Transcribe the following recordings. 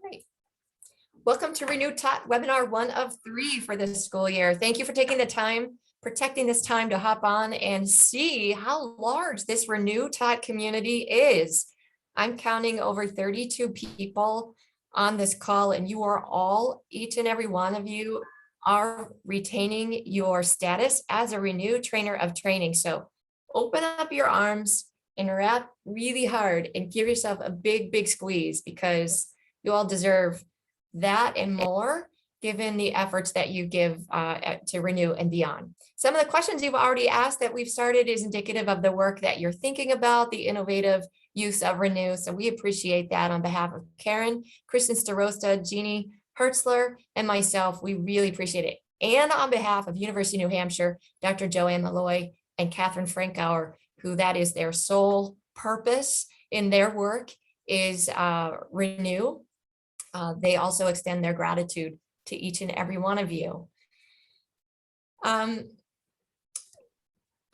Great. Welcome to Renew ToT webinar 1 of 3 for this school year. Thank you for taking the time, protecting this time to hop on and see how large this Renew ToT community is. I'm counting over 32 people on this call, and you are all, each and every one of you, are retaining your status as a Renew trainer of training. So open up your arms and wrap really hard and give yourself a big, big squeeze, because you all deserve that and more, given the efforts that you give to Renew and beyond. Some of the questions you've already asked that we've started is indicative of the work that you're thinking about, the innovative use of Renew. So we appreciate that on behalf of Karen, Kristen Starosta, Jeannie Hertzler, and myself. We really appreciate it. And on behalf of University of New Hampshire, Dr. Joanne Malloy and Catherine Frankauer, who that is their sole purpose in their work is Renew. They also extend their gratitude to each and every one of you. I'm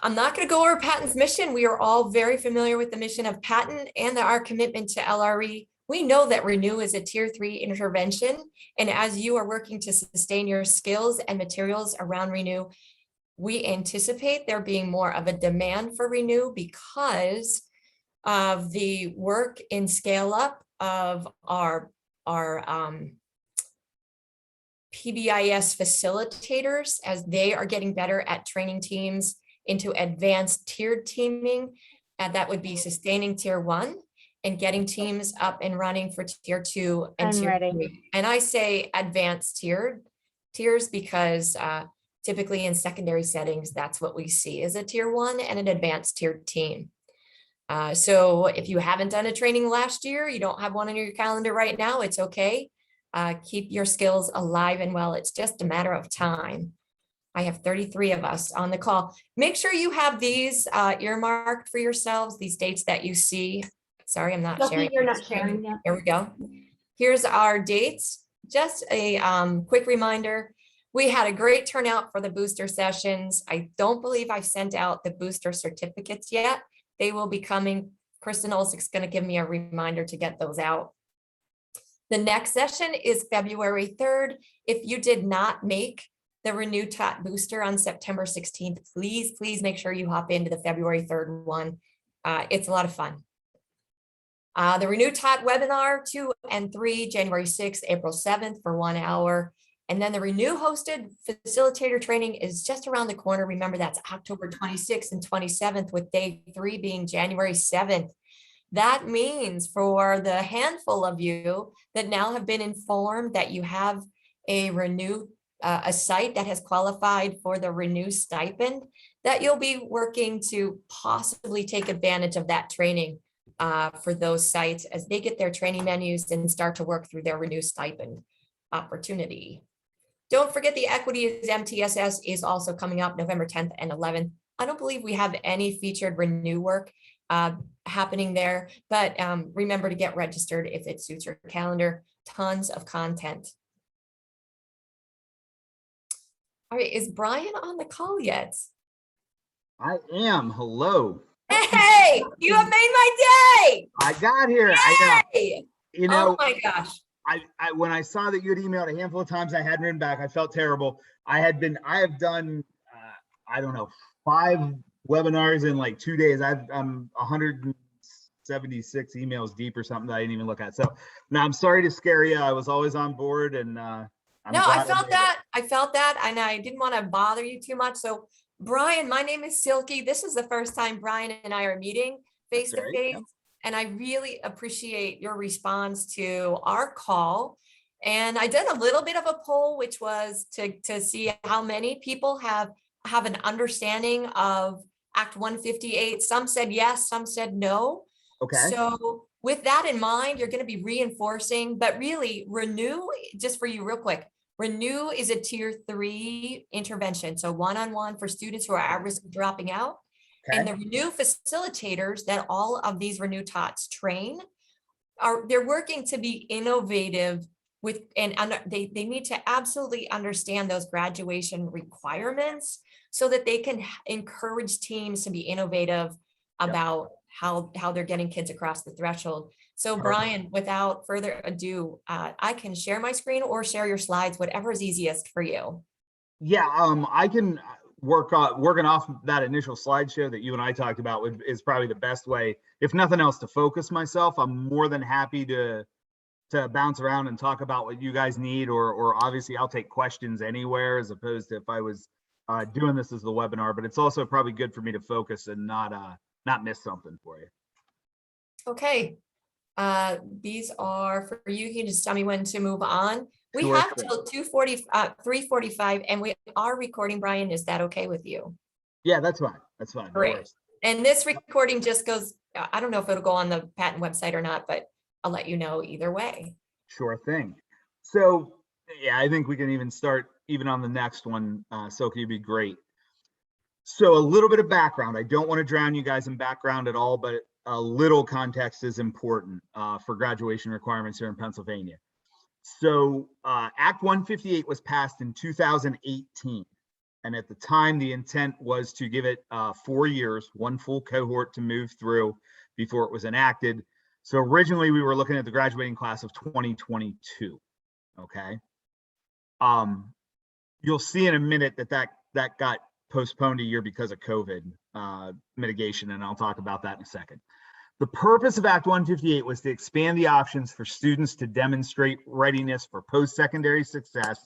not going to go over Patent's mission. We are all very familiar with the mission of Patent and our commitment to LRE. We know that Renew is a tier 3 intervention. And as you are working to sustain your skills and materials around Renew, we anticipate there being more of a demand for Renew because of the work in scale up of our PBIS facilitators, as they are getting better at training teams into advanced tiered teaming. And that would be sustaining tier 1 and getting teams up and running for tier 2 and tier 3. And I say advanced tiers because typically in secondary settings, that's what we see is a tier 1 and an advanced tiered team. So if you haven't done a training last year, you don't have one on your calendar right now, it's okay. Keep your skills alive and well. It's just a matter of time. I have 33 of us on the call. Make sure you have these earmarked for yourselves, these dates that you see. Sorry, I'm not sharing. You're not sharing yet. Here we go. Here's our dates. Just a quick reminder. We had a great turnout for the booster sessions. I don't believe I've sent out the booster certificates yet. They will be coming. Kristen Olsick's going to give me a reminder to get those out. The next session is February 3rd. If you did not make the Renew ToT booster on September 16th, please make sure you hop into the February 3rd one. It's a lot of fun. The Renew ToT webinar 2 and 3, January 6th, April 7th for 1 hour. And then the Renew hosted facilitator training is just around the corner. Remember, that's October 26th and 27th, with day 3 being January 7th. That means for the handful of you that now have been informed that you have a Renew, a site that has qualified for the Renew stipend, that you'll be working to possibly take advantage of that training for those sites as they get their training menus and start to work through their Renew stipend opportunity. Don't forget the Equity MTSS is also coming up November 10th and 11th. I don't believe we have any featured Renew work happening there, but remember to get registered if it suits your calendar. Tons of content. All right, is Brian on the call yet? I am. Hello. Hey, you have made my day. I got here. Yay! I know. You know. Oh my gosh. I when I saw that you had emailed a handful of times, I hadn't written back. I felt terrible. I have done, I don't know, 5 webinars in like 2 days. I'm 176 emails deep or something that I didn't even look at. So now I'm sorry to scare you. I was always on board, and I felt that, and I didn't want to bother you too much. So Brian, my name is Silky. This is the first time Brian and I are meeting face to face. And I really appreciate your response to our call. And I did a little bit of a poll, which was to see how many people have an understanding of Act 158. Some said yes, some said no. Okay. So with that in mind, you're going to be reinforcing, but really Renew, just for you real quick, Renew is a tier 3 intervention. So one-on-one for students who are at risk of dropping out. Okay. And the Renew facilitators that all of these Renew ToTs train they're working to be innovative with, and they need to absolutely understand those graduation requirements so that they can encourage teams to be innovative about how they're getting kids across the threshold. So Perfect. Brian, without further ado, I can share my screen or share your slides, whatever is easiest for you. Yeah, I can working off that initial slideshow that you and I talked about is probably the best way, if nothing else, to focus myself. I'm more than happy to bounce around and talk about what you guys need, or obviously I'll take questions anywhere, as opposed to if I was doing this as the webinar. But it's also probably good for me to focus and not miss something for you. Okay, these are for you. You can just tell me when to move on. We Sure have thing. till 3:45, and we are recording, Brian. Is that okay with you? Yeah, that's fine. That's fine. No Great. worries. And this recording just goes, I don't know if it'll go on the patent website or not, but I'll let you know either way. Sure thing. So yeah, I think we can even start even on the next one. Silky would be great. So a little bit of background. I don't want to drown you guys in background at all, but a little context is important for graduation requirements here in Pennsylvania. So Act 158 was passed in 2018. And at the time, the intent was to give it 4 years, one full cohort to move through before it was enacted. So originally we were looking at the graduating class of 2022. Okay. You'll see in a minute that got postponed a year because of COVID mitigation, and I'll talk about that in a second. The purpose of Act 158 was to expand the options for students to demonstrate readiness for post-secondary success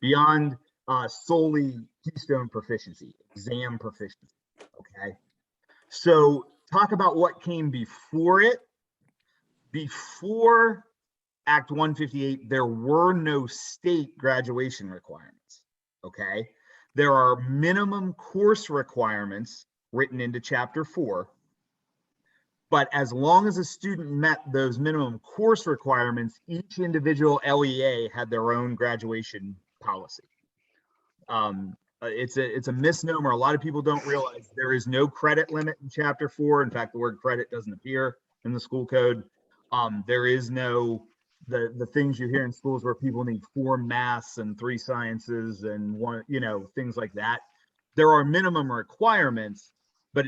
beyond solely Keystone proficiency, exam proficiency. Okay. So talk about what came before it. Before Act 158, there were no state graduation requirements. Okay. There are minimum course requirements written into Chapter 4. But as long as a student met those minimum course requirements, each individual LEA had their own graduation policy. It's a misnomer. A lot of people don't realize there is no credit limit in Chapter 4. In fact, the word credit doesn't appear in the school code. There is no the things you hear in schools where people need 4 maths and 3 sciences and 1, things like that. There are minimum requirements, but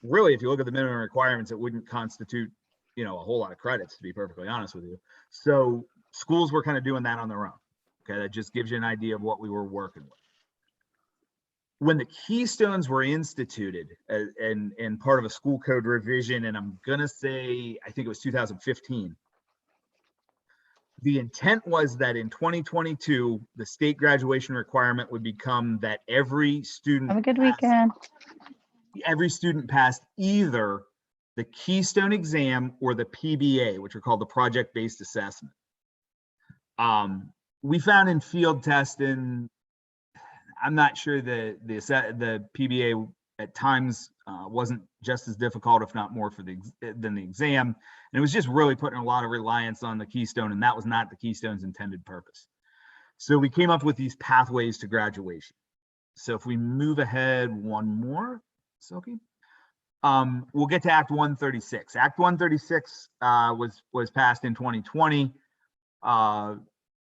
really, if you look at the minimum requirements, it wouldn't constitute, a whole lot of credits, to be perfectly honest with you. So schools were kind of doing that on their own. Okay, that just gives you an idea of what we were working with. When the Keystones were instituted and part of a school code revision, and I'm gonna say, I think it was 2015, the intent was that in 2022, the state graduation requirement would become that every student Have a good weekend. Every student passed either the Keystone exam or the PBA, which are called the project-based assessment. We found in field testing, I'm not sure the PBA at times wasn't just as difficult, if not more, than the exam. And it was just really putting a lot of reliance on the Keystone, and that was not the Keystone's intended purpose. So we came up with these pathways to graduation. So if we move ahead one more, Silky, we'll get to Act 136. Act 136 was passed in 2020.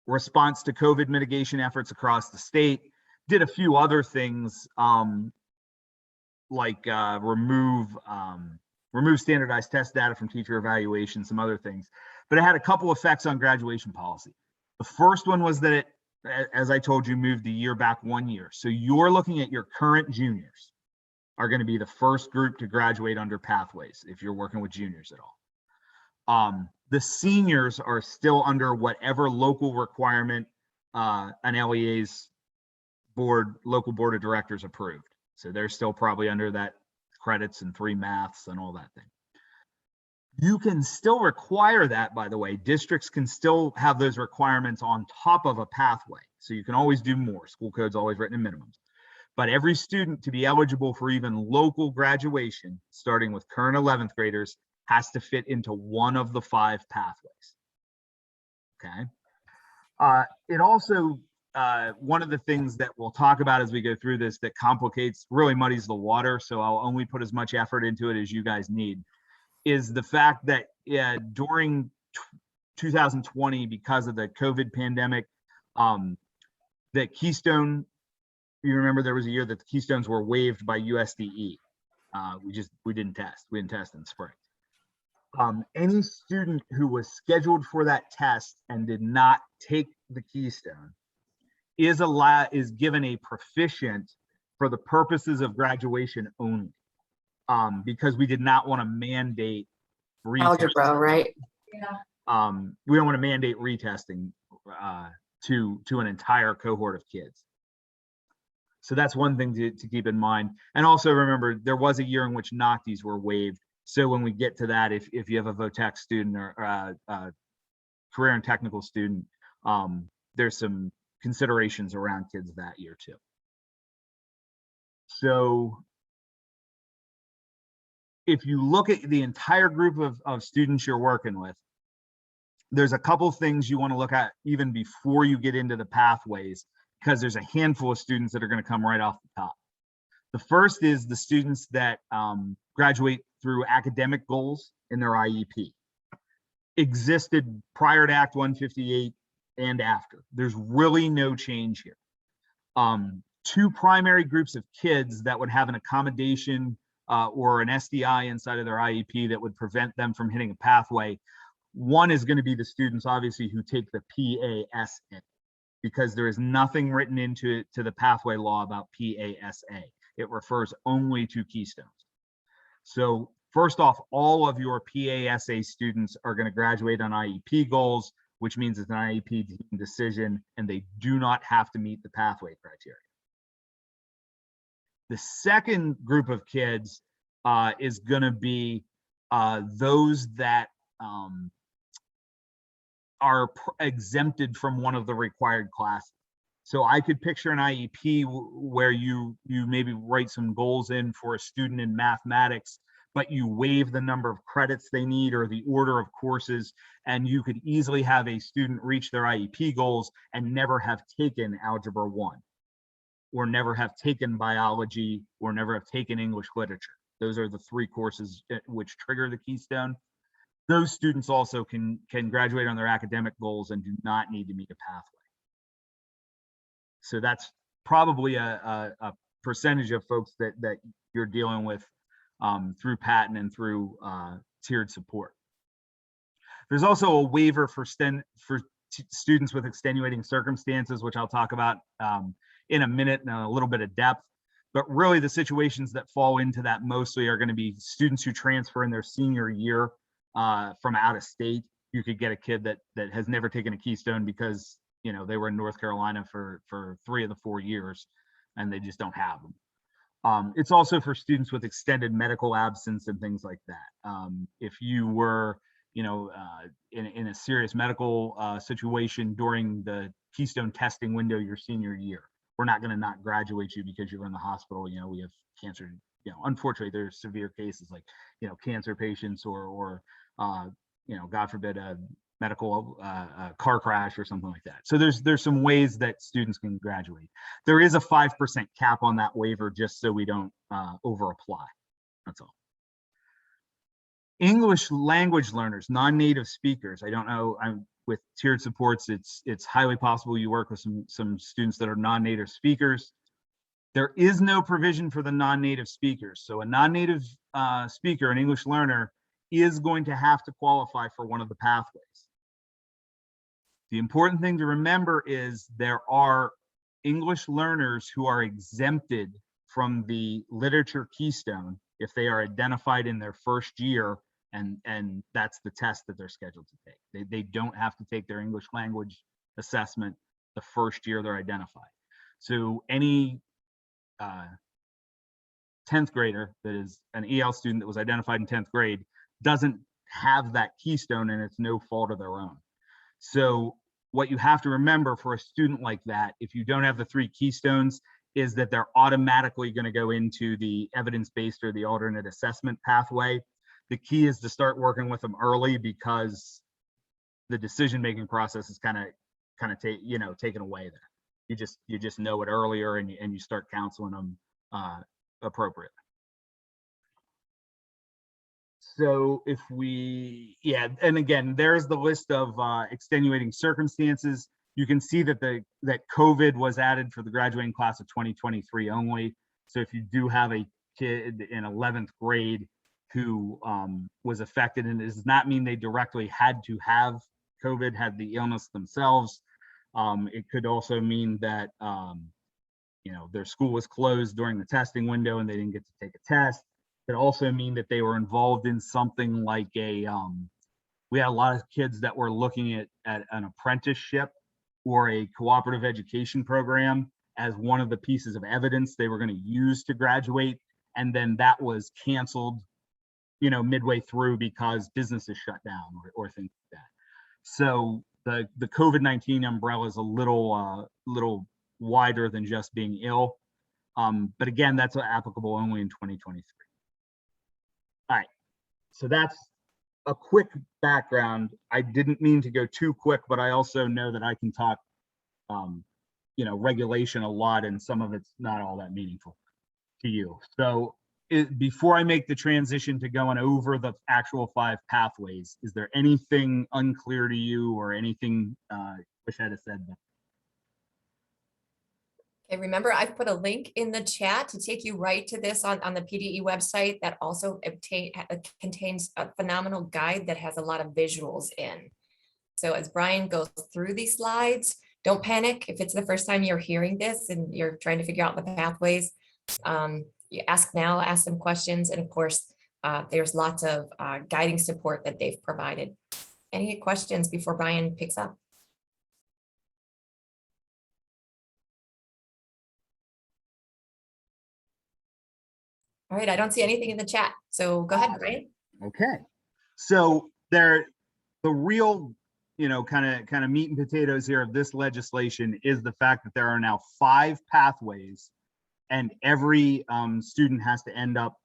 Response to COVID mitigation efforts across the state. Did a few other things, like remove standardized test data from teacher evaluation, some other things. But it had a couple effects on graduation policy. The first one was that it, as I told you, moved the year back 1 year. So you're looking at your current juniors are going to be the first group to graduate under pathways if you're working with juniors at all. The seniors are still under whatever local requirement an LEA's local board of directors approved. So they're still probably under that credits and 3 maths and all that thing. You can still require that, by the way. Districts can still have those requirements on top of a pathway. So you can always do more. School code's always written in minimums. But every student to be eligible for even local graduation, starting with current 11th graders, has to fit into one of the 5 pathways. Okay. It also, one of the things that we'll talk about as we go through this that complicates, really muddies the water, so I'll only put as much effort into it as you guys need, is the fact that during 2020, because of the COVID pandemic, the Keystone, you remember there was a year that the Keystones were waived by USDE. We didn't test. We didn't test in spring. Any student who was scheduled for that test and did not take the Keystone is given a proficient for the purposes of graduation only, because we did not want to mandate Algebra, right? we don't want to mandate retesting to an entire cohort of kids. So that's one thing to keep in mind. And also remember, there was a year in which NOCTIs were waived. So when we get to that, if you have a VOTEC student or career and technical student, there's some considerations around kids that year too. So if you look at the entire group of students you're working with, there's a couple things you want to look at even before you get into the pathways, because there's a handful of students that are going to come right off the top. The first is the students that graduate through academic goals in their IEP. Existed prior to Act 158 and after. There's really no change here. Two primary groups of kids that would have an accommodation or an SDI inside of their IEP that would prevent them from hitting a pathway. One is going to be the students, obviously, who take the PASA, because there is nothing written into the pathway law about PASA. It refers only to Keystones. So first off, all of your PASA students are going to graduate on IEP goals, which means it's an IEP decision, and they do not have to meet the pathway criteria. The second group of kids is going to be those that are exempted from one of the required classes. So I could picture an IEP where you maybe write some goals in for a student in mathematics, but you waive the number of credits they need or the order of courses, and you could easily have a student reach their IEP goals and never have taken Algebra 1, or never have taken biology, or never have taken English literature. Those are the three courses which trigger the Keystone. Those students also can graduate on their academic goals and do not need to meet a pathway. So that's probably a percentage of folks that you're dealing with through patent and through tiered support. There's also a waiver for students with extenuating circumstances, which I'll talk about in a minute in a little bit of depth. But really the situations that fall into that mostly are going to be students who transfer in their senior year from out of state. You could get a kid that has never taken a Keystone because they were in North Carolina for 3 of the 4 years and they just don't have them. It's also for students with extended medical absence and things like that. If you were in a serious medical situation during the Keystone testing window your senior year, we're not going to not graduate you because you're in the hospital. We have cancer. Unfortunately, there's severe cases like cancer patients or God forbid a medical car crash or something like that. So there's some ways that students can graduate. There is a 5% cap on that waiver just so we don't over apply. That's all. English language learners, non-native speakers. I don't know. With tiered supports, it's highly possible you work with some students that are non-native speakers. There is no provision for the non-native speakers. So a non-native speaker, an English learner, is going to have to qualify for one of the pathways. The important thing to remember is there are English learners who are exempted from the literature Keystone if they are identified in their first year, and that's the test that they're scheduled to take. They don't have to take their English language assessment the first year they're identified. So any 10th grader that is an EL student that was identified in 10th grade doesn't have that Keystone, and it's no fault of their own. So what you have to remember for a student like that, if you don't have the 3 Keystones, is that they're automatically going to go into the evidence-based or the alternate assessment pathway. The key is to start working with them early, because the decision-making process is kind of taken away there. You just know it earlier, and you start counseling them appropriately. So if and again, there's the list of extenuating circumstances. You can see that that COVID was added for the graduating class of 2023 only. So if you do have a kid in 11th grade who was affected, and it does not mean they directly had to have COVID, had the illness themselves. It could also mean that their school was closed during the testing window and they didn't get to take a test. It could also mean that they were involved in something like we had a lot of kids that were looking at an apprenticeship or a cooperative education program as one of the pieces of evidence they were going to use to graduate, and then that was canceled midway through because businesses shut down or things like that. So the COVID-19 umbrella is a little wider than just being ill. But again, that's applicable only in 2023. All right, so that's a quick background. I didn't mean to go too quick, but I also know that I can talk, regulation a lot, and some of it's not all that meaningful to you. So before I make the transition to going over the actual 5 pathways, is there anything unclear to you or anything wish I'd have said? Okay, remember, I've put a link in the chat to take you right to this on the PDE website that also contains a phenomenal guide that has a lot of visuals in. So as Brian goes through these slides, don't panic if it's the first time you're hearing this and you're trying to figure out the pathways. You ask now, ask some questions, and of course, there's lots of guiding support that they've provided. Any questions before Brian picks up? All right, I don't see anything in the chat, so go ahead, Brian. Okay, so the real, kind of meat and potatoes here of this legislation is the fact that there are now 5 pathways, and every student has to end up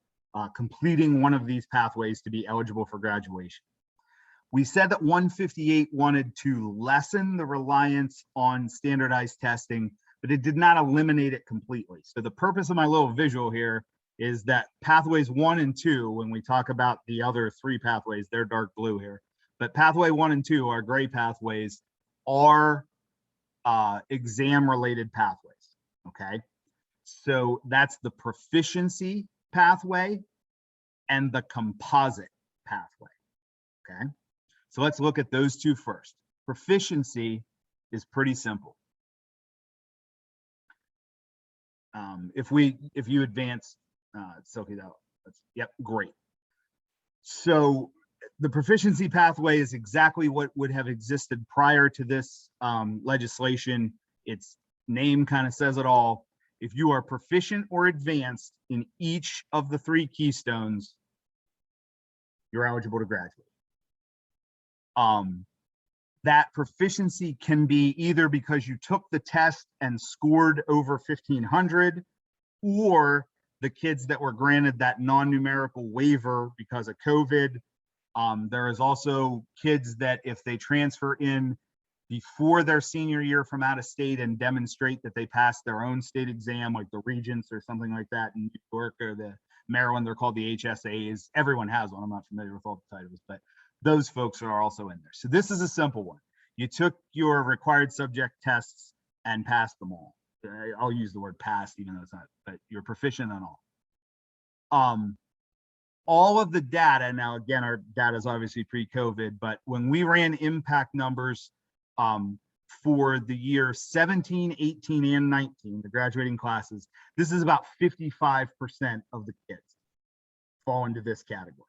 completing one of these pathways to be eligible for graduation. We said that 158 wanted to lessen the reliance on standardized testing, but it did not eliminate it completely. So the purpose of my little visual here is that pathways 1 and 2, when we talk about the other 3 pathways, they're dark blue here, but pathway 1 and 2, our gray pathways, are exam related pathways. Okay, so that's the proficiency pathway and the composite pathway. Okay, so let's look at those 2 first. Proficiency is pretty simple. If you advance, Sophie, yep, great. So the proficiency pathway is exactly what would have existed prior to this legislation. Its name kind of says it all. If you are proficient or advanced in each of the 3 keystones, you're eligible to graduate. That proficiency can be either because you took the test and scored over 1500, or the kids that were granted that non-numerical waiver because of COVID. There is also kids that if they transfer in before their senior year from out of state and demonstrate that they passed their own state exam, like the Regents or something like that in New York, or the Maryland, they're called the HSAs. Everyone has one. I'm not familiar with all the titles, but those folks are also in there. So this is a simple one. You took your required subject tests and passed them all. I'll use the word passed, even though it's not, but you're proficient on all. All of the data, now again, our data is obviously pre-COVID, but when we ran impact numbers for the year 17, 18, and 19, the graduating classes, this is about 55% of the kids fall into this category,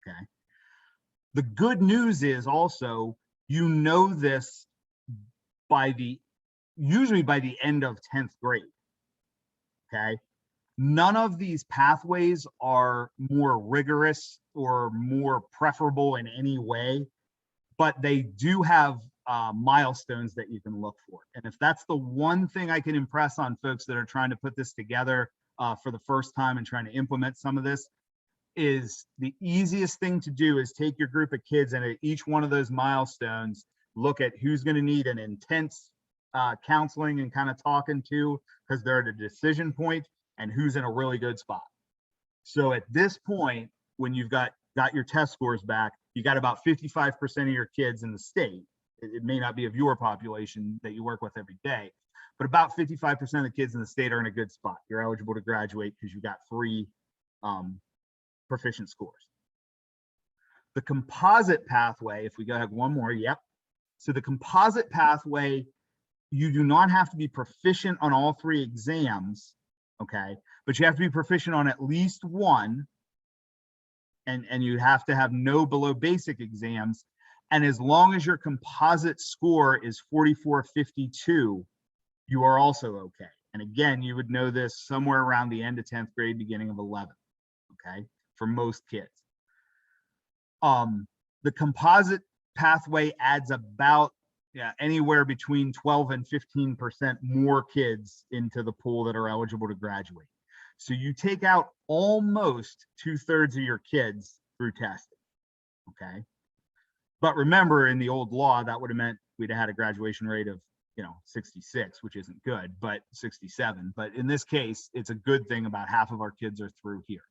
okay? The good news is also, this usually by the end of 10th grade, okay? None of these pathways are more rigorous or more preferable in any way, but they do have milestones that you can look for. And if that's the one thing I can impress on folks that are trying to put this together for the first time and trying to implement some of this, is the easiest thing to do is take your group of kids and at each one of those milestones, look at who's going to need an intense counseling and kind of talking to because they're at a decision point, and who's in a really good spot. So at this point, when you've got your test scores back, you got about 55% of your kids in the state. It may not be of your population that you work with every day, but about 55% of the kids in the state are in a good spot. You're eligible to graduate because you got 3 proficient scores. The composite pathway, if we go ahead one more, yep. So the composite pathway, you do not have to be proficient on all 3 exams, okay? But you have to be proficient on at least one, and you have to have no below basic exams. And as long as your composite score is 4452, you are also okay. And again, you would know this somewhere around the end of 10th grade, beginning of 11th, okay, for most kids. The composite pathway adds about anywhere between 12 and 15% more kids into the pool that are eligible to graduate. So you take out almost 2/3 of your kids through testing, okay? But remember, in the old law, that would have meant we'd have had a graduation rate of 66, which isn't good, but 67. But in this case, it's a good thing. About half of our kids are through here.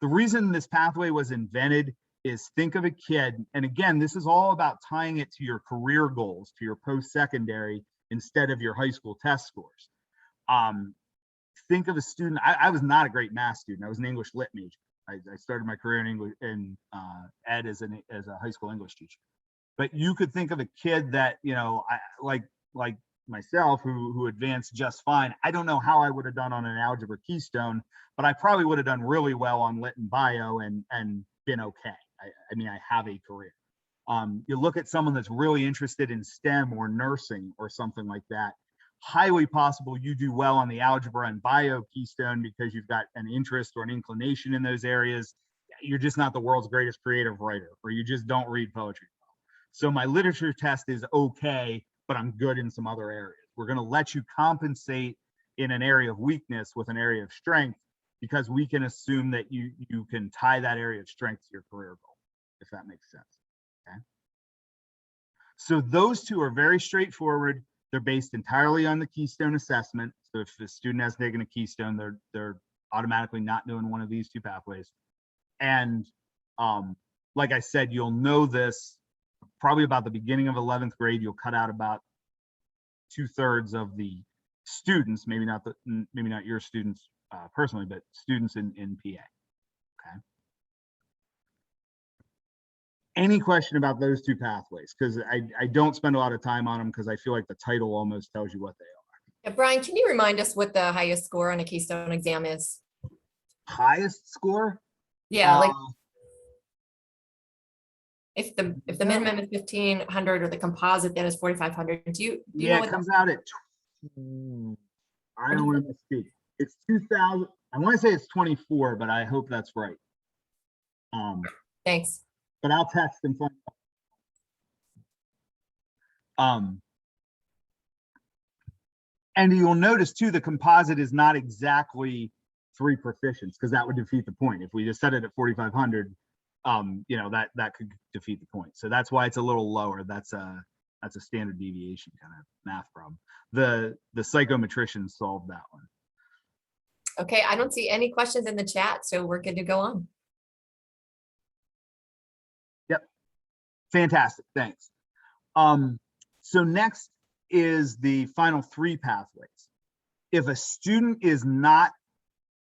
The reason this pathway was invented is, think of a kid, and again, this is all about tying it to your career goals, to your post-secondary, instead of your high school test scores. Think of a student. I was not a great math student. I was an English lit major. I started my career in English in ed as a high school English teacher. But you could think of a kid that, like myself, who advanced just fine. I don't know how I would have done on an algebra keystone, but I probably would have done really well on lit and bio and been okay. I mean, I have a career. You look at someone that's really interested in STEM or nursing or something like that, highly possible you do well on the algebra and bio keystone because you've got an interest or an inclination in those areas. You're just not the world's greatest creative writer, or you just don't read poetry well. So my literature test is okay, but I'm good in some other areas. We're going to let you compensate in an area of weakness with an area of strength, because we can assume that you can tie that area of strength to your career goal, if that makes sense. Okay. So those two are very straightforward. They're based entirely on the Keystone assessment. So if the student has taken a Keystone, they're automatically not doing one of these 2 pathways. And like I said, you'll know this probably about the beginning of 11th grade. You'll cut out about 2/3 of the students, maybe not your students personally, but students in PA. Okay. Any question about those 2 pathways? Because I don't spend a lot of time on them, because I feel like the title almost tells you what they are. Yeah, Brian, can you remind us what the highest score on a Keystone exam is? Highest score? Yeah, like if the minimum is 1,500 or the composite then is 4,500. Do you know Yeah, what it comes out at, I don't want to misspeak. It's 2,000. I want to say it's 24, but I hope that's right. Thanks. But I'll text and find out. And you'll notice too, the composite is not exactly 3 proficients, because that would defeat the point. If we just set it at 4,500, that could defeat the point. So that's why it's a little lower. That's a standard deviation kind of math problem. The psychometricians solved that one. Okay, I don't see any questions in the chat, so we're good to go on. Yep. Fantastic. Thanks. So next is the final 3 pathways. If a student is not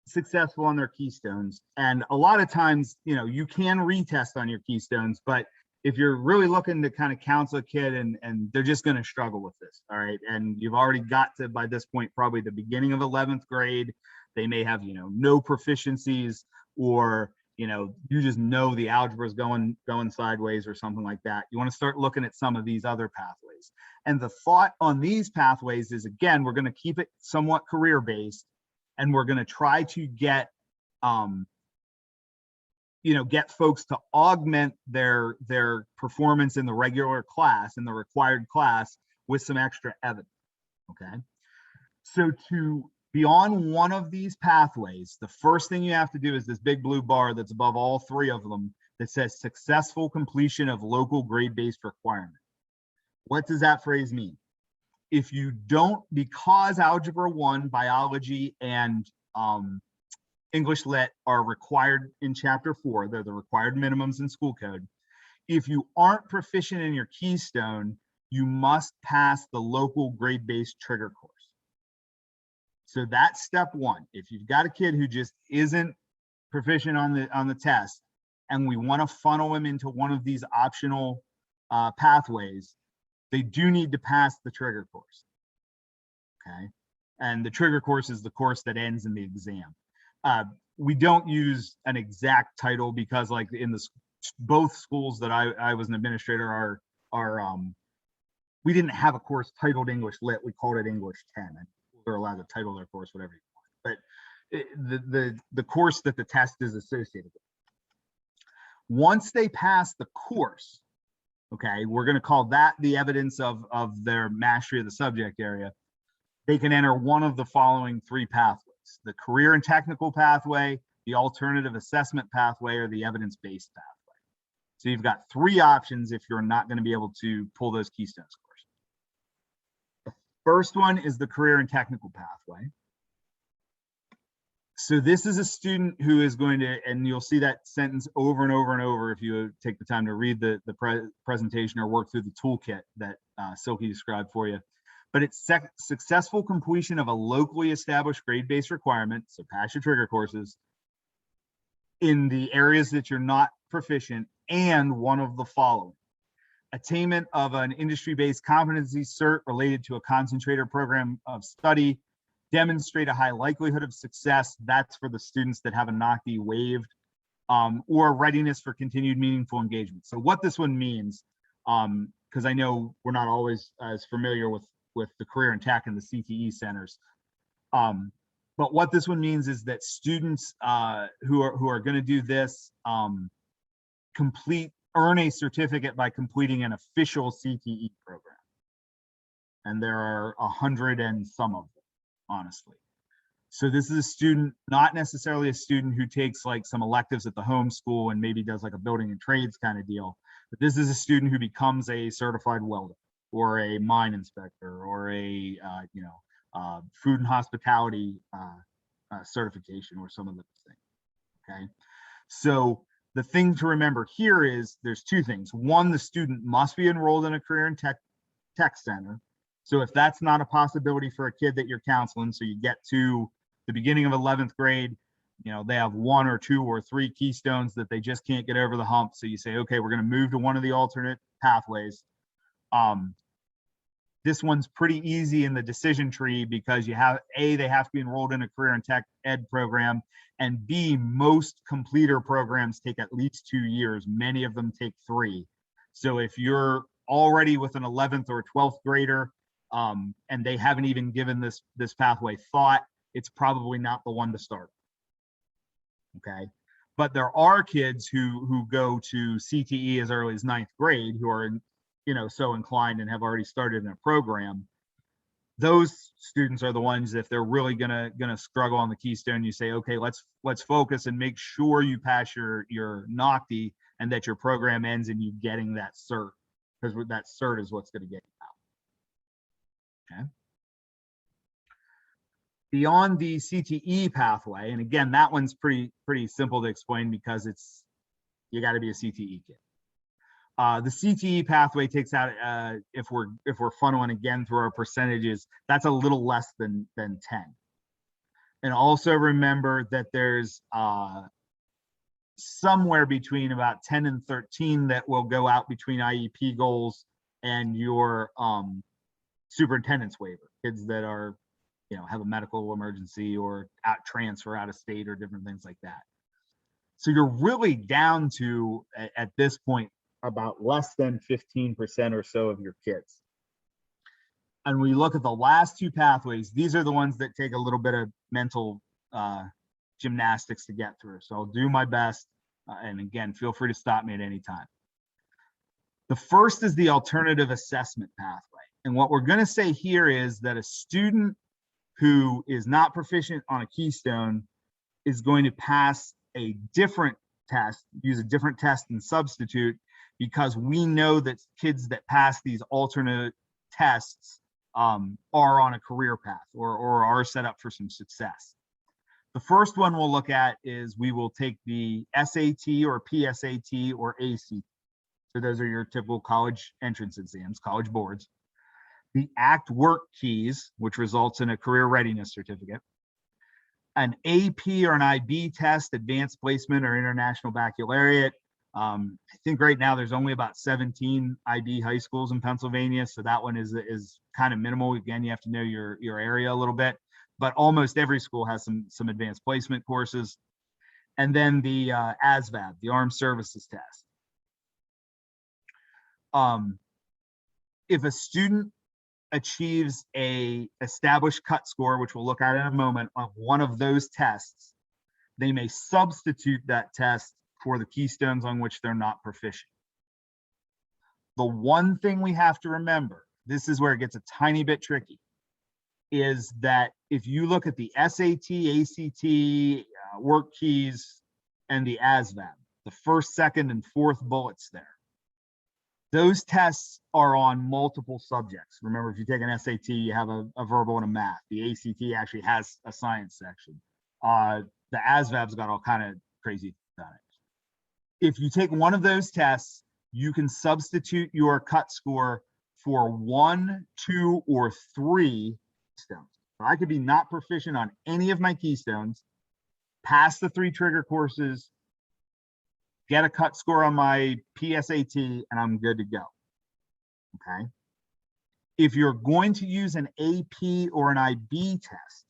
successful on their keystones, and a lot of times, you can retest on your keystones, but if you're really looking to kind of counsel a kid and they're just going to struggle with this, all right, and you've already got to, by this point, probably the beginning of 11th grade, they may have, no proficiencies, or, you just know the algebra is going sideways or something like that. You want to start looking at some of these other pathways. And the thought on these pathways is, again, we're going to keep it somewhat career-based, and we're going to try to get folks to augment their performance in the regular class, in the required class, with some extra evidence. Okay. So to be on one of these pathways, the first thing you have to do is this big blue bar that's above all 3 of them that says successful completion of local grade-based requirement. What does that phrase mean? If you don't, because Algebra 1, Biology, and English Lit are required in Chapter 4, they're the required minimums in school code. If you aren't proficient in your Keystone, you must pass the local grade-based trigger course. So that's step 1. If you've got a kid who just isn't proficient on the test, and we want to funnel them into one of these optional pathways, they do need to pass the trigger course. Okay. And the trigger course is the course that ends in the exam. We don't use an exact title because, like, in the both schools that I was an administrator we didn't have a course titled English Lit. We called it English 10. And they're allowed to title their course whatever you want. But the course that the test is associated with. Once they pass the course, okay, we're going to call that the evidence of their mastery of the subject area. They can enter one of the following 3 pathways: the career and technical pathway, the alternative assessment pathway, or the evidence-based pathway. So you've got 3 options if you're not going to be able to pull those Keystone scores. The first one is the career and technical pathway. So this is a student who is going to, and you'll see that sentence over and over and over if you take the time to read the presentation or work through the toolkit that Silky described for you. But it's successful completion of a locally established grade-based requirement, so pass your trigger courses, in the areas that you're not proficient, and one of the following: attainment of an industry-based competency cert related to a concentrator program of study, demonstrate a high likelihood of success. That's for the students that have a NOCD waived, or readiness for continued meaningful engagement. So what this one means, because I know we're not always as familiar with the career and tech and the CTE centers, but what this one means is that students who are going to do this earn a certificate by completing an official CTE program, and there are 100 and some of them, honestly. So this is a student, not necessarily a student who takes like some electives at the home school and maybe does like a building and trades kind of deal, but this is a student who becomes a certified welder or a mine inspector or a food and hospitality certification or some of those things. Okay, so the thing to remember here is there's 2 things. One, the student must be enrolled in a career and tech center. So if that's not a possibility for a kid that you're counseling, so you get to the beginning of 11th grade, they have 1 or 2 or 3 keystones that they just can't get over the hump. So you say, okay, we're going to move to one of the alternate pathways. This one's pretty easy in the decision tree because you have A, they have to be enrolled in a career and tech ed program, and B, most completer programs take at least 2 years. Many of them take 3. So if you're already with an 11th or 12th grader and they haven't even given this pathway thought, it's probably not the one to start. Okay, but there are kids who go to CTE as early as 9th grade who are so inclined and have already started in a program. Those students are the ones, if they're really gonna struggle on the keystone, you say, okay, let's focus and make sure you pass your NOCD and that your program ends in you getting that cert, because that cert is what's going to get you out. Okay. Beyond the CTE pathway, and again, that one's pretty simple to explain because you got to be a CTE kid. The CTE pathway takes out, if we're funneling again through our percentages, that's a little less than 10. And also remember that there's somewhere between about 10 and 13 that will go out between IEP goals and your superintendent's waiver. Kids that are, have a medical emergency or transfer out of state or different things like that. So you're really down to, at this point, about less than 15% or so of your kids. And we look at the last 2 pathways, these are the ones that take a little bit of mental gymnastics to get through. So I'll do my best. And again, feel free to stop me at any time. The first is the alternative assessment pathway. And what we're going to say here is that a student who is not proficient on a keystone is going to pass a different test, use a different test and substitute, because we know that kids that pass these alternate tests are on a career path or are set up for some success. The first one we'll look at is we will take the SAT or PSAT or ACT. So those are your typical college entrance exams, college boards. The ACT work keys, which results in a career readiness certificate. an AP or an IB test, advanced placement or international baccalaureate. I think right now there's only about 17 IB high schools in Pennsylvania, so that one is kind of minimal. Again, you have to know your area a little bit, but almost every school has some advanced placement courses. And then the ASVAB, the Armed Services Test. If a student achieves a established cut score, which we'll look at in a moment, on one of those tests, they may substitute that test for the keystones on which they're not proficient. The one thing we have to remember, this is where it gets a tiny bit tricky, is that if you look at the SAT, ACT, work keys, and the ASVAB, the first, second, and fourth bullets there, those tests are on multiple subjects. Remember, if you take an SAT, you have a verbal and a math. The ACT actually has a science section. The ASVAB's got all kind of crazy on it. If you take one of those tests, you can substitute your cut score for 1, 2, or 3 keystones. So I could be not proficient on any of my keystones, pass the 3 trigger courses, get a cut score on my PSAT, and I'm good to go. Okay. If you're going to use an AP or an IB test,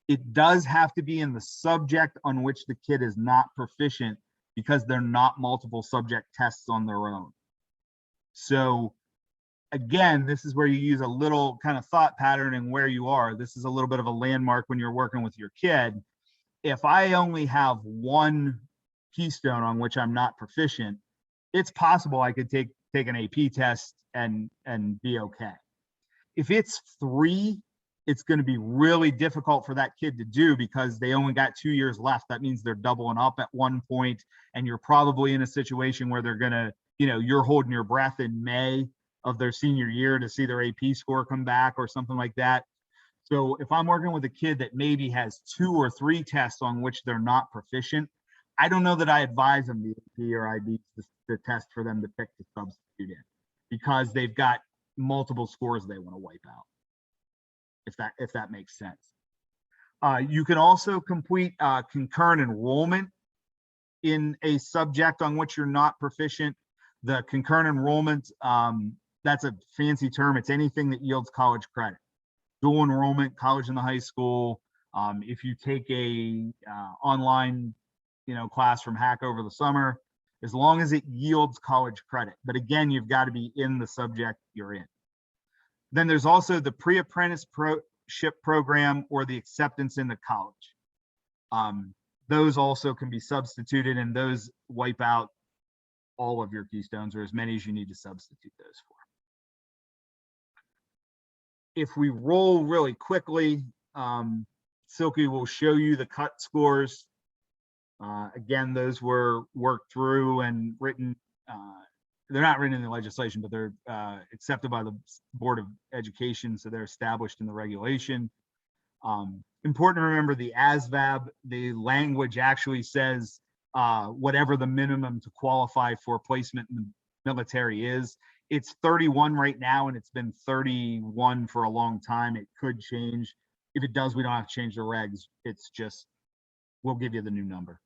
it does have to be in the subject on which the kid is not proficient, because they're not multiple subject tests on their own. So again, this is where you use a little kind of thought pattern and where you are. This is a little bit of a landmark when you're working with your kid. If I only have one keystone on which I'm not proficient, it's possible I could take an AP test and be okay. If it's 3, it's going to be really difficult for that kid to do, because they only got 2 years left. That means they're doubling up at one point, and you're probably in a situation where they're going to, you're holding your breath in May of their senior year to see their AP score come back or something like that. So if I'm working with a kid that maybe has 2 or 3 tests on which they're not proficient, I don't know that I advise them the AP or IB the test for them to pick to substitute in, because they've got multiple scores they want to wipe out. If that makes sense. You can also complete concurrent enrollment in a subject on which you're not proficient. The concurrent enrollment, that's a fancy term. It's anything that yields college credit. Dual enrollment, college in the high school. If you take a online class from Hack over the summer, as long as it yields college credit. But again, you've got to be in the subject you're in. Then there's also the pre-apprenticeship program or the acceptance into college. Those also can be substituted, and those wipe out all of your keystones, or as many as you need to substitute those for. If we roll really quickly, Silky will show you the cut scores. Again, those were worked through and written. They're not written in the legislation, but they're accepted by the Board of Education, so they're established in the regulation. Important to remember the ASVAB, the language actually says whatever the minimum to qualify for placement in the military is. It's 31 right now, and it's been 31 for a long time. It could change. If it does, we don't have to change the regs. It's just, we'll give you the new number.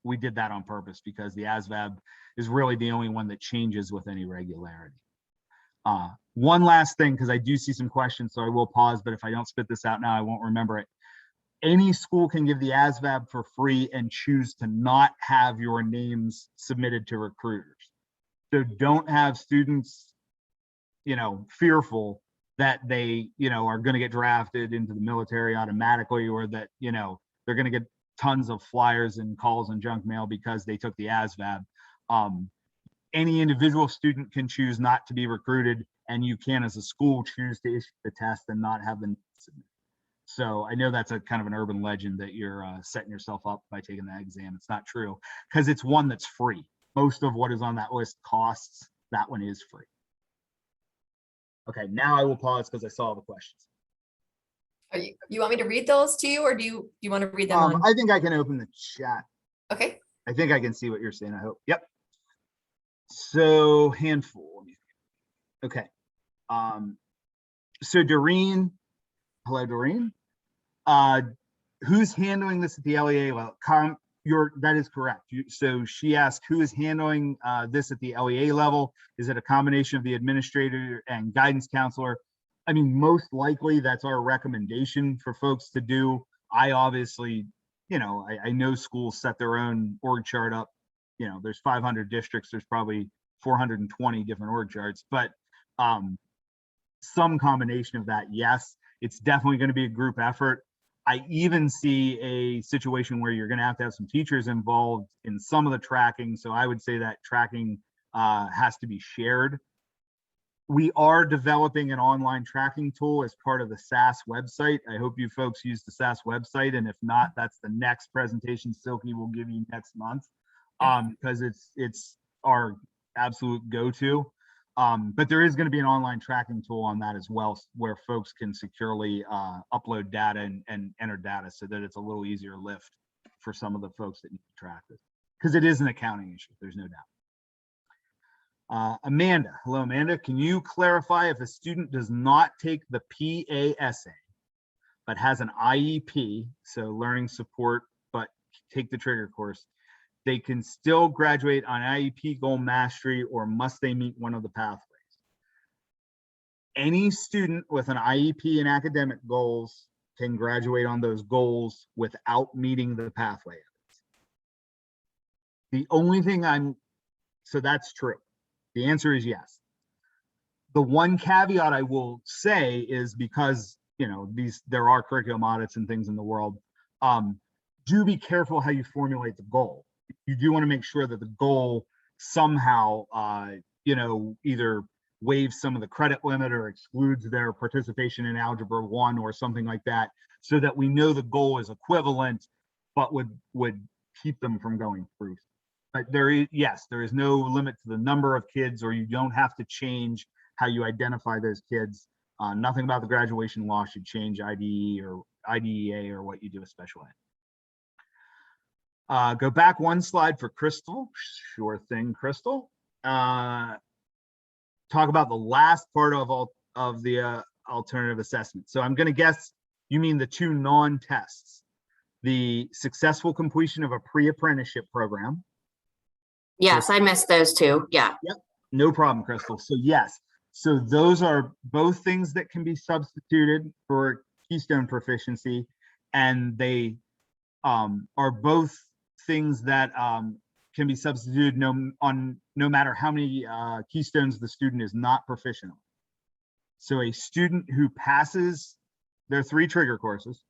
We did that on purpose because the ASVAB is really the only one that changes with any regularity. One last thing, because I do see some questions, so I will pause, but if I don't spit this out now, I won't remember it. Any school can give the ASVAB for free and choose to not have your names submitted to recruiters. So don't have students, fearful that they, are going to get drafted into the military automatically, or that, they're going to get tons of flyers and calls and junk mail because they took the ASVAB. Any individual student can choose not to be recruited, and you can, as a school, choose to issue the test and not have them submit. So I know that's a kind of an urban legend that you're setting yourself up by taking that exam. It's not true, because it's one that's free. Most of what is on that list costs. That one is free. Okay, now I will pause because I saw the questions. You want me to read those to you, or do you want to read them on? I think I can open the chat. Okay. I think I can see what you're saying, I hope. Yep. So handful. Okay. So Doreen, hello, Doreen. Who's handling this at the LEA level? That is correct. So she asked, who is handling this at the LEA level? Is it a combination of the administrator and guidance counselor? I mean, most likely that's our recommendation for folks to do. I obviously, I know schools set their own org chart up. There's 500 districts. There's probably 420 different org charts, but some combination of that, yes. It's definitely going to be a group effort. I even see a situation where you're going to have some teachers involved in some of the tracking. So I would say that tracking has to be shared. We are developing an online tracking tool as part of the SAS website. I hope you folks use the SAS website. And if not, that's the next presentation Silky will give you next month, because it's our absolute go-to. But there is going to be an online tracking tool on that as well, where folks can securely upload data and enter data, so that it's a little easier lift for some of the folks that need to track this, because it is an accounting issue. There's no doubt. Amanda, hello, Amanda. Can you clarify if a student does not take the PASA, but has an IEP, so learning support, but take the trigger course, they can still graduate on IEP goal mastery, or must they meet one of the pathways? Any student with an IEP and academic goals can graduate on those goals without meeting the pathway. The only thing so that's true. The answer is yes. The one caveat I will say is, because there are curriculum audits and things in the world, do be careful how you formulate the goal. You do want to make sure that the goal somehow, either waives some of the credit limit or excludes their participation in Algebra 1 or something like that, so that we know the goal is equivalent, but would keep them from going through. But there is no limit to the number of kids, or you don't have to change how you identify those kids. Nothing about the graduation law should change IDE or IDEA or what you do with special ed. Go back one slide for Crystal. Sure thing, Crystal. Talk about the last part of the alternative assessment. So I'm going to guess you mean the two non-tests: the successful completion of a pre-apprenticeship program. Yes, I missed those two. Yeah. Yep. No problem, Crystal. So yes. So those are both things that can be substituted for Keystone Proficiency, and they are both things that can be substituted no matter how many keystones the student is not proficient on. So a student who passes their 3 trigger courses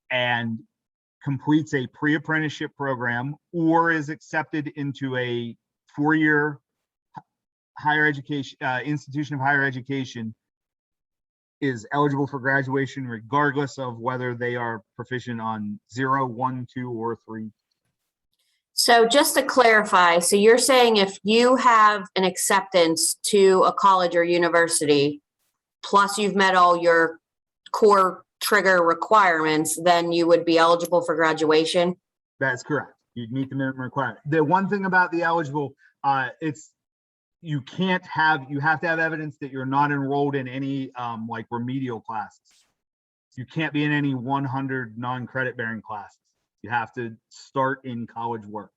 and completes a pre-apprenticeship program, or is accepted into a 4-year higher education institution of higher education, is eligible for graduation regardless of whether they are proficient on 0, 1, 2, or 3. So just to clarify, so you're saying if you have an acceptance to a college or university, plus you've met all your core trigger requirements, then you would be eligible for graduation? That's correct. You'd meet the minimum requirement. The one thing about the eligible, you have to have evidence that you're not enrolled in any like remedial classes. You can't be in any 100 non-credit bearing classes. You have to start in college work.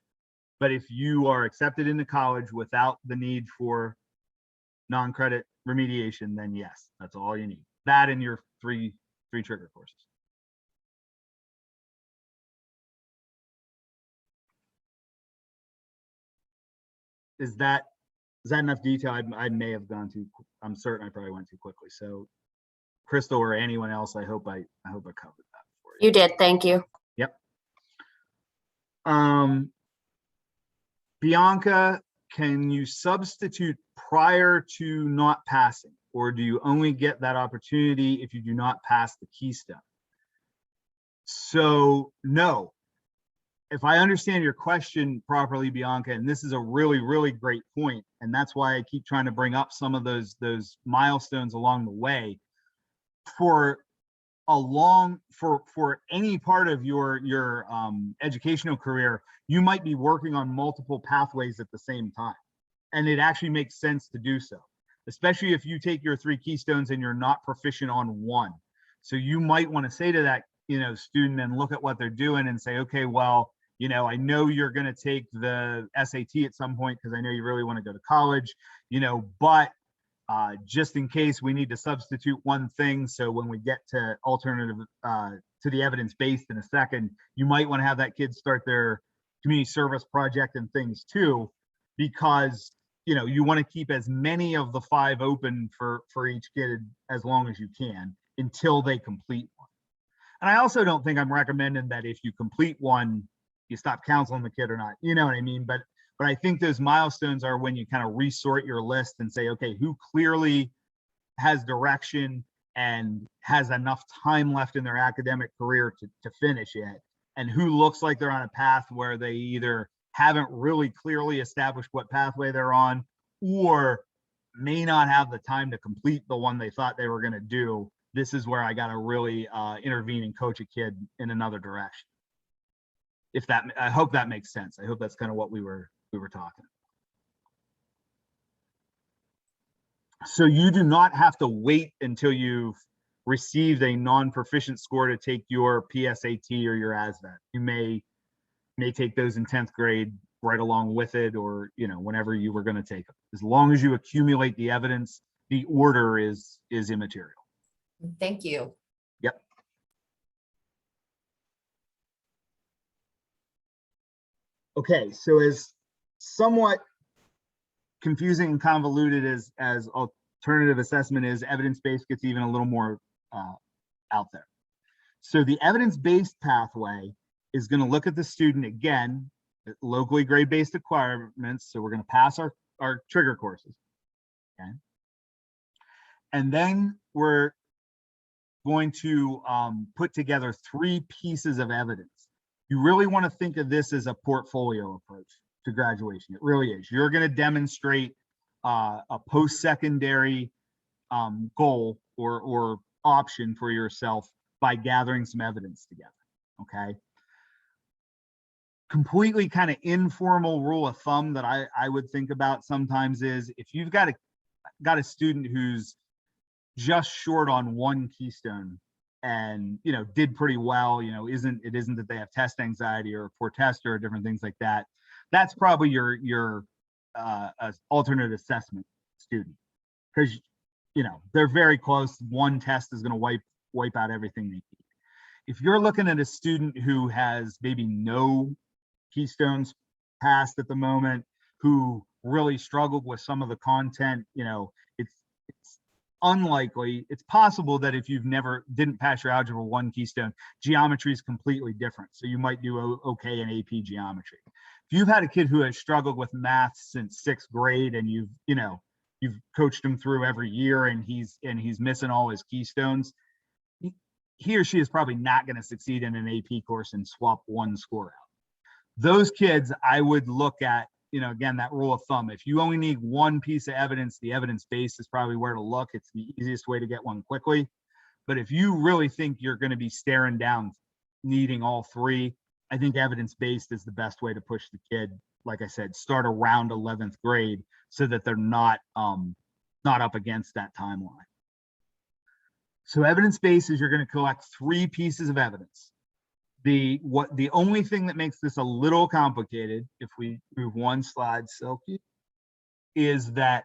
But if you are accepted into college without the need for non-credit remediation, then yes, that's all you need. That and your three trigger courses. Is that enough detail? I may have gone too. I'm certain I probably went too quickly. So, Crystal or anyone else, I hope I covered that for you. You did. Thank you. Yep. Bianca, can you substitute prior to not passing, or do you only get that opportunity if you do not pass the keystone? So no. If I understand your question properly, Bianca, and this is a really, really great point, and that's why I keep trying to bring up some of those milestones along the way. For any part of your educational career, you might be working on multiple pathways at the same time, and it actually makes sense to do so, especially if you take your 3 keystones and you're not proficient on one. So you might want to say to that student and look at what they're doing and say, okay, well, I know you're going to take the SAT at some point because I know you really want to go to college, but just in case we need to substitute one thing. So when we get to alternative to the evidence-based in a second, you might want to have that kid start their community service project and things too, because you want to keep as many of the 5 open for each kid as long as you can until they complete one. And I also don't think I'm recommending that if you complete one, you stop counseling the kid or not. You know what I mean? But I think those milestones are when you kind of resort your list and say, okay, who clearly has direction and has enough time left in their academic career to finish it, and who looks like they're on a path where they either haven't really clearly established what pathway they're on, or may not have the time to complete the one they thought they were going to do. This is where I got to really intervene and coach a kid in another direction. I hope that makes sense. I hope that's kind of what we were talking. So you do not have to wait until you've received a non-proficient score to take your PSAT or your ASVAT. You may take those in 10th grade right along with it, or whenever you were going to take them. As long as you accumulate the evidence, the order is immaterial. Thank you. Yep. Okay, so as somewhat confusing and convoluted as alternative assessment is, evidence-based gets even a little more out there. So the evidence-based pathway is going to look at the student again, at locally grade-based requirements. So we're going to pass our trigger courses. Okay. And then we're going to put together 3 pieces of evidence. You really want to think of this as a portfolio approach to graduation. It really is. You're going to demonstrate a post-secondary goal or option for yourself by gathering some evidence together. Okay. Completely kind of informal rule of thumb that I would think about sometimes is, if you've got a student who's just short on one keystone and did pretty well, it isn't that they have test anxiety or a poor tester or different things like that, that's probably your alternate assessment student, because they're very close. One test is going to wipe out everything they need. If you're looking at a student who has maybe no keystones passed at the moment, who really struggled with some of the content, it's unlikely. It's possible that if you've didn't pass your Algebra 1 keystone, geometry is completely different. So you might do okay in AP geometry. If you've had a kid who has struggled with math since 6th grade and you've coached him through every year and he's missing all his keystones, he or she is probably not going to succeed in an AP course and swap one score out. Those kids, I would look at, again, that rule of thumb. If you only need one piece of evidence, the evidence-based is probably where to look. It's the easiest way to get one quickly. But if you really think you're going to be staring down needing all 3, I think evidence-based is the best way to push the kid. Like I said, start around 11th grade so that they're not up against that timeline. So evidence-based is you're going to collect 3 pieces of evidence. The only thing that makes this a little complicated, if we move one slide, Silky, is that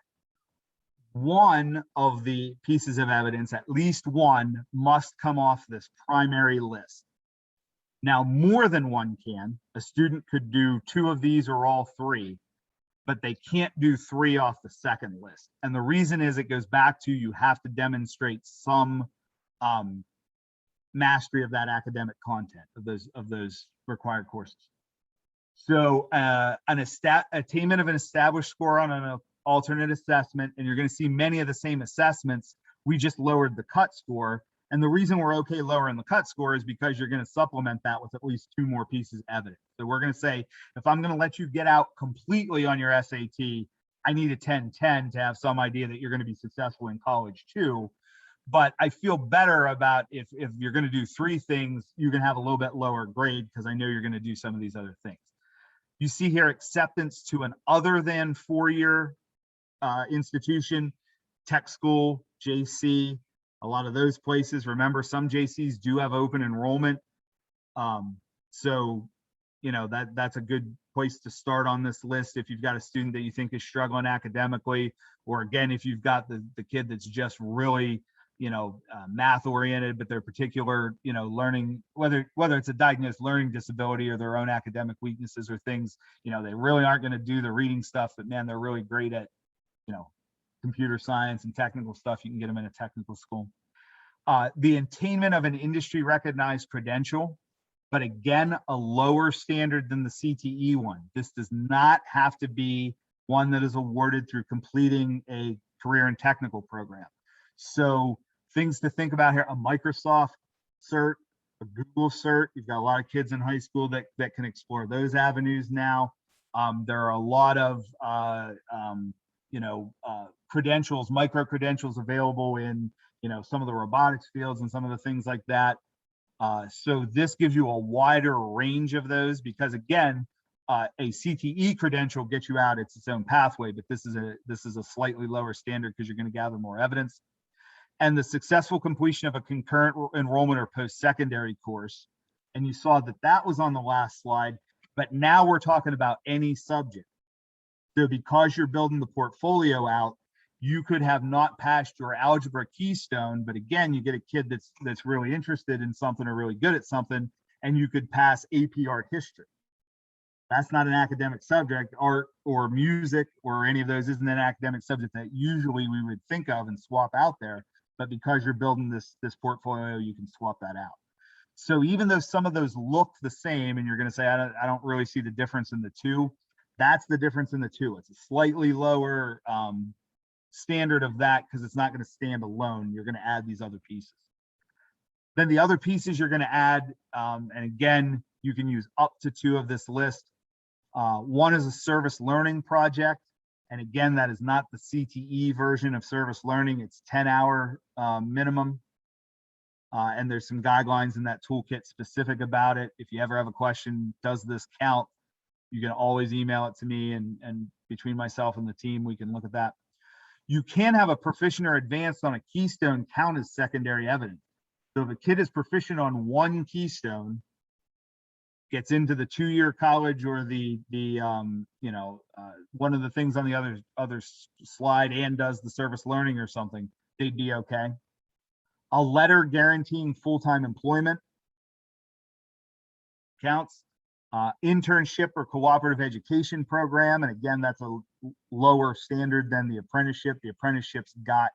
one of the pieces of evidence, at least one, must come off this primary list. Now, more than one can. A student could do 2 of these or all 3, but they can't do 3 off the second list. And the reason is, it goes back to, you have to demonstrate some mastery of that academic content of those required courses. So attainment of an established score on an alternate assessment, and you're going to see many of the same assessments. We just lowered the cut score, and the reason we're okay lowering the cut score is because you're going to supplement that with at least 2 more pieces of evidence. So we're going to say, if I'm going to let you get out completely on your SAT, I need a 10-10 to have some idea that you're going to be successful in college too. But I feel better about if you're going to do 3 things, you can have a little bit lower grade, because I know you're going to do some of these other things. You see here, acceptance to an other than 4-year institution, tech school, JC, a lot of those places. Remember, some JCs do have open enrollment. So, you know, that's a good place to start on this list if you've got a student that you think is struggling academically, or again, if you've got the kid that's just really, you know, math oriented, but their particular, you know, learning, whether it's a diagnosed learning disability or their own academic weaknesses or things, you know, they really aren't going to do the reading stuff, but man, they're really great at, you know, computer science and technical stuff. You can get them in a technical school. The attainment of an industry recognized credential, but again, a lower standard than the CTE one. This does not have to be one that is awarded through completing a career and technical program. So things to think about here: a Microsoft cert, a Google cert. You've got a lot of kids in high school that can explore those avenues now. There are a lot of credentials, micro credentials available in, you know, some of the robotics fields and some of the things like that. So this gives you a wider range of those, because again, a CTE credential gets you out, it's its own pathway, but this is a slightly lower standard because you're going to gather more evidence. And the successful completion of a concurrent enrollment or post-secondary course. And you saw that was on the last slide, but now we're talking about any subject. So because you're building the portfolio out, you could have not passed your algebra keystone, but again, you get a kid that's really interested in something or really good at something, and you could pass AP art history. That's not an academic subject. Art or music or any of those isn't an academic subject that usually we would think of and swap out there. But because you're building this portfolio, you can swap that out. So even though some of those look the same, and you're going to say, I don't really see the difference in the two, that's the difference in the two. It's a slightly lower standard of that because it's not going to stand alone. You're going to add these other pieces. Then the other pieces you're going to add, and again, you can use up to 2 of this list. One is a service learning project. And again, that is not the CTE version of service learning. It's 10-hour minimum. And there's some guidelines in that toolkit specific about it. If you ever have a question, does this count? You can always email it to me, and between myself and the team, we can look at that. You can have a proficient or advanced on a keystone count as secondary evidence. So if a kid is proficient on one keystone, gets into the 2-year college or one of the things on the other slide and does the service learning or something, they'd be okay. A letter guaranteeing full-time employment counts. Internship or cooperative education program, and again, that's a lower standard than the apprenticeship. The apprenticeship's got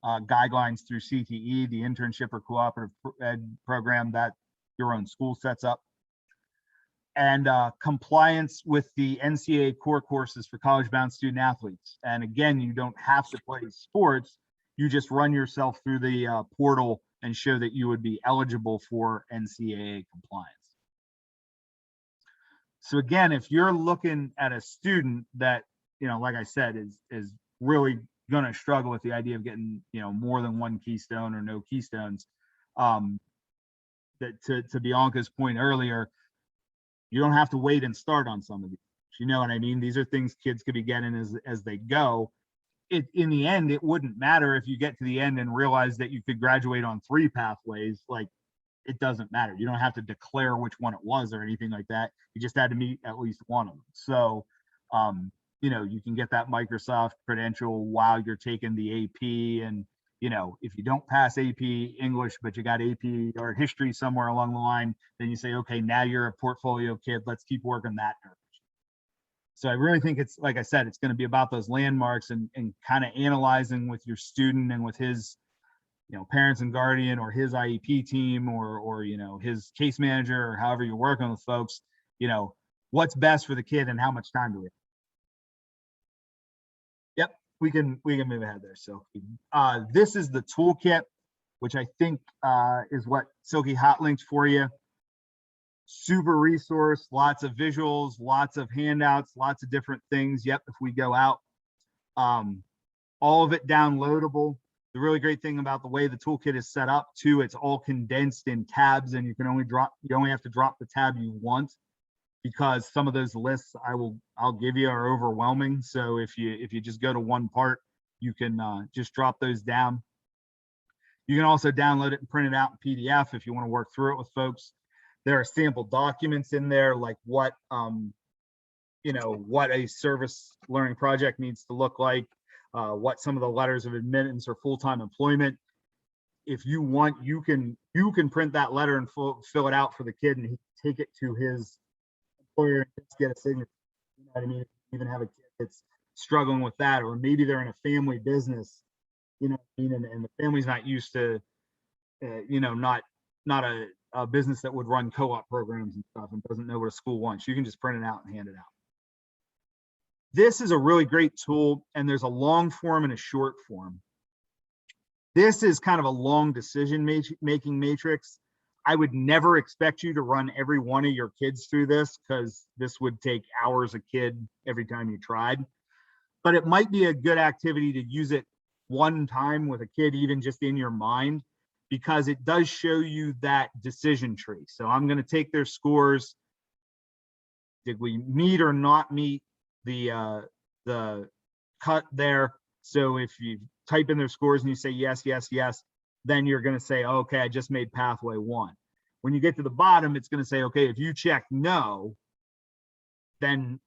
guidelines through CTE. The internship or cooperative ed program, that your own school sets up. And compliance with the NCAA core courses for college-bound student athletes. And again, you don't have to play sports. You just run yourself through the portal and show that you would be eligible for NCAA compliance. So again, if you're looking at a student that, you know, like I said, is really going to struggle with the idea of getting, you know, more than one keystone or no keystones, that to Bianca's point earlier, you don't have to wait and start on some of these. You know what I mean? These are things kids could be getting as they go. In the end, it wouldn't matter if you get to the end and realize that you could graduate on 3 pathways. Like, it doesn't matter. You don't have to declare which one it was or anything like that. You just had to meet at least one of them. So, you know, you can get that Microsoft credential while you're taking the AP. And, you know, if you don't pass AP English, but you got AP or history somewhere along the line, then you say, okay, now you're a portfolio kid. Let's keep working that direction. So I really think it's, like I said, it's going to be about those landmarks and kind of analyzing with your student and with his, you know, parents and guardian or his IEP team or, you know, his case manager or however you're working with folks, you know, what's best for the kid and how much time do we have? Yep, we can move ahead there. So this is the toolkit, which I think is what Silky hot linked for you. Super resource, lots of visuals, lots of handouts, lots of different things. Yep, if we go out, all of it downloadable. The really great thing about the way the toolkit is set up too, it's all condensed in tabs, and you only have to drop the tab you want, because some of those lists I'll give you are overwhelming. So if you just go to one part, you can just drop those down. You can also download it and print it out in PDF if you want to work through it with folks. There are sample documents in there, like what, what a service learning project needs to look like, what some of the letters of admittance or full-time employment. If you want, you can print that letter and fill it out for the kid, and he can take it to his employer and just get a signature. You know what I mean? Even have a kid that's struggling with that, or maybe they're in a family business, you know what I mean, and the family's not used to, not a business that would run co-op programs and stuff and doesn't know what a school wants. You can just print it out and hand it out. This is a really great tool, and there's a long form and a short form. This is kind of a long decision making matrix. I would never expect you to run every one of your kids through this, because this would take hours a kid every time you tried. But it might be a good activity to use it one time with a kid, even just in your mind, because it does show you that decision tree. So I'm going to take their scores. Did we meet or not meet the cut there? So if you type in their scores and you say yes, yes, yes, then you're going to say, okay, I just made pathway 1. When you get to the bottom, it's going to say, okay, if you check no, then,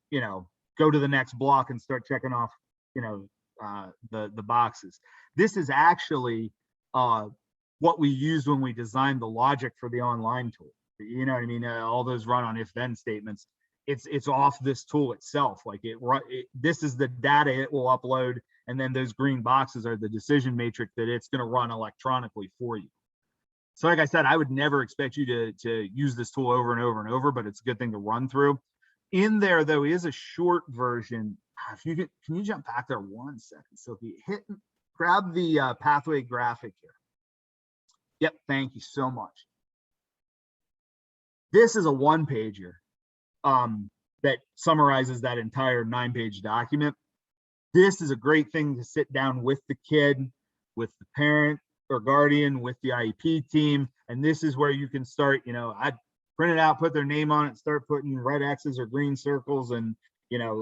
go to the next block and start checking off, the boxes. This is actually what we used when we designed the logic for the online tool. You know what I mean? All those run on if-then statements. It's off this tool itself. Like this is the data it will upload, and then those green boxes are the decision matrix that it's going to run electronically for you. So like I said, I would never expect you to use this tool over and over and over, but it's a good thing to run through. In there, though, is a short version. If you can you jump back there 1 second? So if you grab the pathway graphic here. Yep, thank you so much. This is a one-pager that summarizes that entire 9-page document. This is a great thing to sit down with the kid, with the parent or guardian, with the IEP team, and this is where you can start, I'd print it out, put their name on it, start putting red X's or green circles, and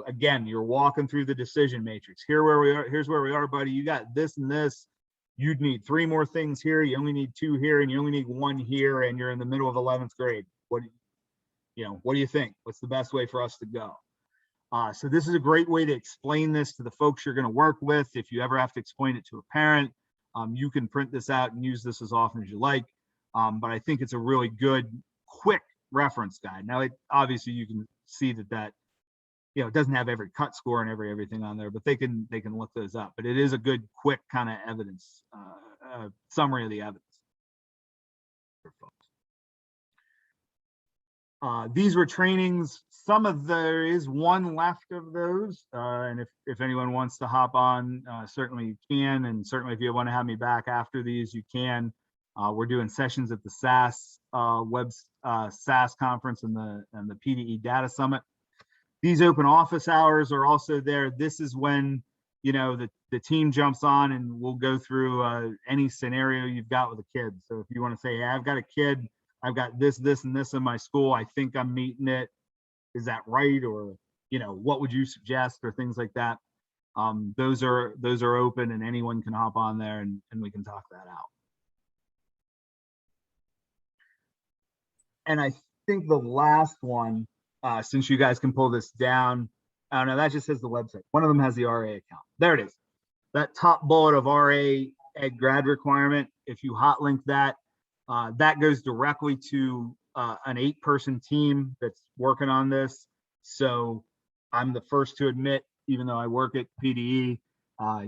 again, you're walking through the decision matrix. Here's where we are, buddy. You got this and this. You'd need 3 more things here. You only need 2 here, and you only need 1 here, and you're in the middle of 11th grade. What do you think? What's the best way for us to go? So this is a great way to explain this to the folks you're going to work with. If you ever have to explain it to a parent, you can print this out and use this as often as you like. But I think it's a really good, quick reference guide. Now, obviously you can see that it doesn't have every cut score and everything on there, but they can look those up. But it is a good, quick kind of evidence summary of the evidence for folks. These were trainings. There is one left of those, and if anyone wants to hop on, certainly you can, and certainly if you want to have me back after these, you can. We're doing sessions at the SAS SAS conference and the PDE Data Summit. These open office hours are also there. This is when the team jumps on, and we'll go through any scenario you've got with a kid. So if you want to say, hey, I've got a kid, I've got this, and this in my school, I think I'm meeting it. Is that right? Or, what would you suggest, or things like that. Those are open, and anyone can hop on there and we can talk that out. And I think the last one, since you guys can pull this down, I don't know, that just says the website. One of them has the RA account. There it is. That top bullet of RA ed grad requirement, if you hot link that, that goes directly to an 8-person team that's working on this. So I'm the first to admit, even though I work at PDE,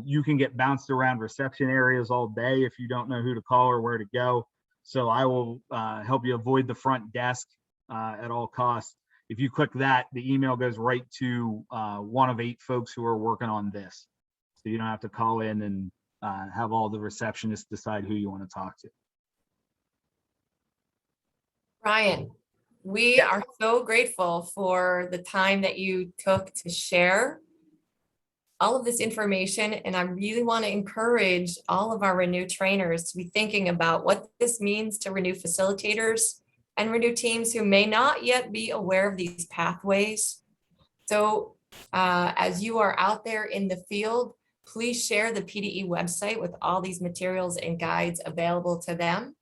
you can get bounced around reception areas all day if you don't know who to call or where to go. So I will help you avoid the front desk at all costs. If you click that, the email goes right to one of 8 folks who are working on this. So you don't have to call in and have all the receptionists decide who you want to talk to. Ryan, we are so grateful for the time that you took to share all of this information. And I really want to encourage all of our Renew trainers to be thinking about what this means to Renew facilitators and Renew teams who may not yet be aware of these pathways. So as you are out there in the field, please share the PDE website with all these materials and guides available to them.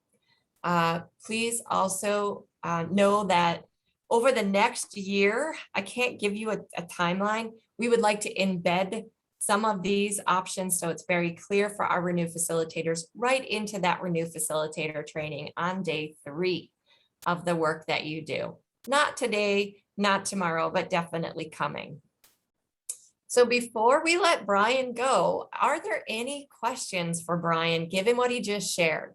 Please also know that over the next year, I can't give you a timeline. We would like to embed some of these options so it's very clear for our Renew facilitators right into that Renew facilitator training on day 3 of the work that you do. Not today, not tomorrow, but definitely coming. So before we let Brian go, are there any questions for Brian, given what he just shared?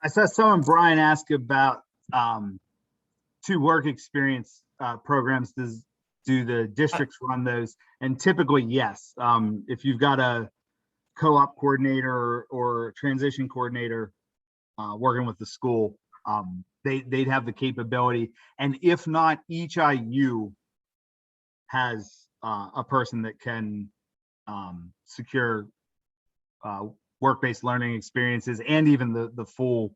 I saw someone, Brian, ask about 2 work experience programs. Do the districts run those? And typically, yes. If you've got a co-op coordinator or transition coordinator working with the school, they'd have the capability. And if not, each IU has a person that can secure work-based learning experiences, and even the full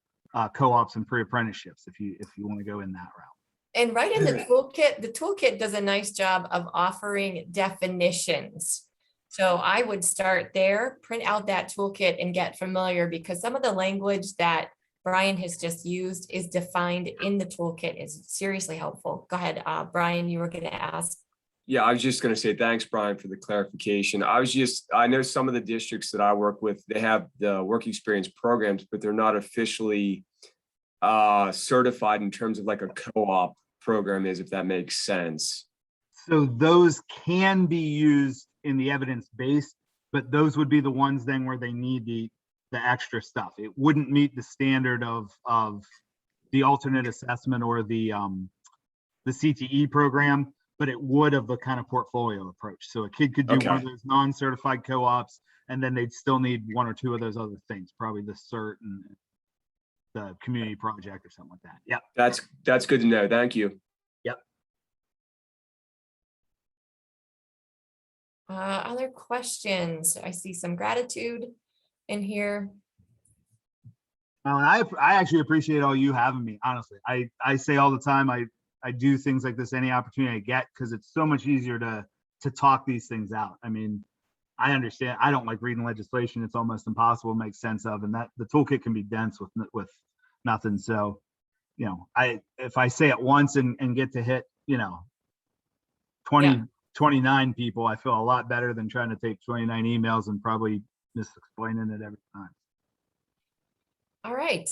co-ops and pre-apprenticeships if you want to go in that route. And right in the toolkit does a nice job of offering definitions. So I would start there, print out that toolkit and get familiar, because some of the language that Brian has just used is defined in the toolkit. Is seriously helpful. Go ahead, Brian, you were going to ask. Yeah, I was just going to say thanks, Brian, for the clarification. I know some of the districts that I work with, they have the work experience programs, but they're not officially certified in terms of like a co-op program is, if that makes sense. So those can be used in the evidence-based, but those would be the ones then where they need the extra stuff. It wouldn't meet the standard of the alternate assessment or the CTE program, but it would of the kind of portfolio approach. So a kid could do one of those non-certified co-ops, and then they'd still need 1 or 2 of those other things, probably the CERT and the community project or something like that. Yep. That's good to know. Thank you. Yep. Other questions? I see some gratitude in here. Well, I actually appreciate all you having me. Honestly, I say all the time, I do things like this any opportunity I get, because it's so much easier to talk these things out. I mean, I understand. I don't like reading legislation. It's almost impossible to make sense of, and that the toolkit can be dense with nothing. So, you know, if I say it once and get to hit, 29 people, I feel a lot better than trying to take 29 emails and probably misexplaining it every time. All right.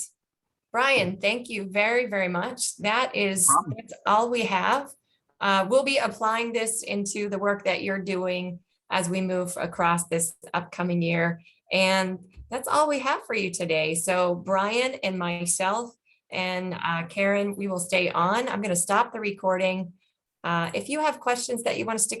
Brian, thank you very, very much. That's all we have. We'll be applying this into the work that you're doing as we move across this upcoming year. And that's all we have for you today. So Brian and myself and Karen, we will stay on. I'm going to stop the recording. If you have questions that you want to stick around